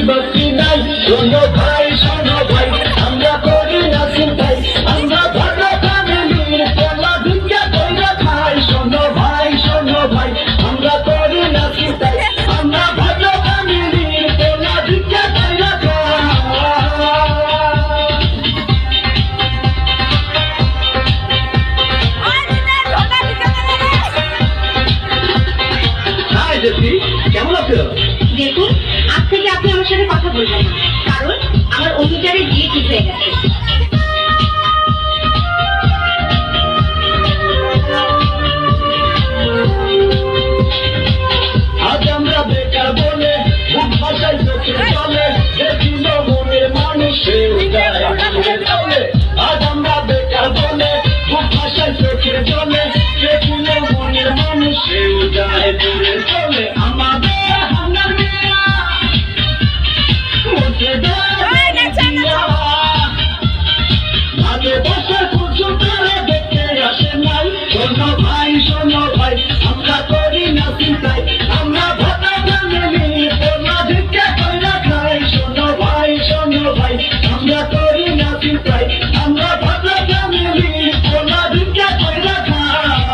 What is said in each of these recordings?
বাকি নাই। শোনো ভাই আমরা করি না চিন্তাই, আমরা ভালো ফ্যামিলির পোলা ভিক্ষা কইরা খাই। শোনো ভাই আমরা করি না চিন্তাই, আমরা ভালো ফ্যামিলির পোলা ভিক্ষা কইরা খাই। কেমন আছো? দেখুন, আজ থেকে আপনি আমার সাথে কথা বলবেন না, কারণ আমার অনুচারে বিয়ে ঠিক হয়ে গেছে। আজ আমরা বেকার বলে মুখ ভাষায় চোখে চলে, দেখিল মনের মানুষে চলে। আজ আমরা বেকার বলে মুখ ভাষায় চোখে চলে, দেখিল মনের মানুষে যায় দূরে চলে। আমাদের হাঙ্গার মিয়া মুখে ভালোবাসার কুসুম তারা দেখতে আসে নাই। শোনো ভাই আমরা করি না চিন্তাই, আমরা ভালো ফ্যামিলি পোলা ভিক্ষা কইরা খাই। শোনো ভাই আমরা করি না চিন্তাই, আমরা ভালো ফ্যামিলি পোলা ভিক্ষা কইরা খাই।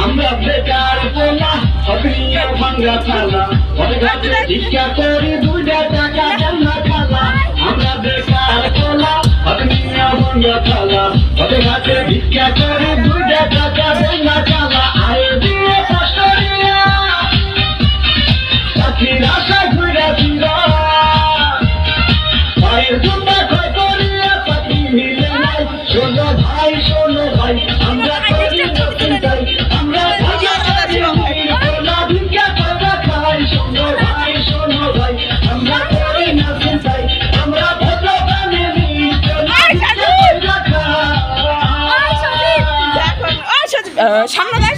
আমরা বেকার পোলা অভিনিয়া ভাঙ্গা থালা, অনেক ভিক্ষা করি 2 টাকা দেন না খালা। আমরা বেকার পোলা অভিনিয়া ভাঙ্গা থালা, অনেক হাতে ভিক্ষা করি 2 টাকা দেন না খালা। আয় দিয়ে কষ্ট নিয়া চাকরির আশায় ঘুরে ফিরা, পায়ের জুতা ক্ষয় করিয়া চাকরি মিলে নাই। শোনো ভাই আমরা করি না চিন্তাই, আমরা ভালো ফ্যামিলির পোলা ভিক্ষা কইরা খাই। শোনো ভাই আমরা করি না চিন্তাই, আমরা ভালো ফ্যামিলির পোলা ভিক্ষা কইরা খাই। সামনে দেয়।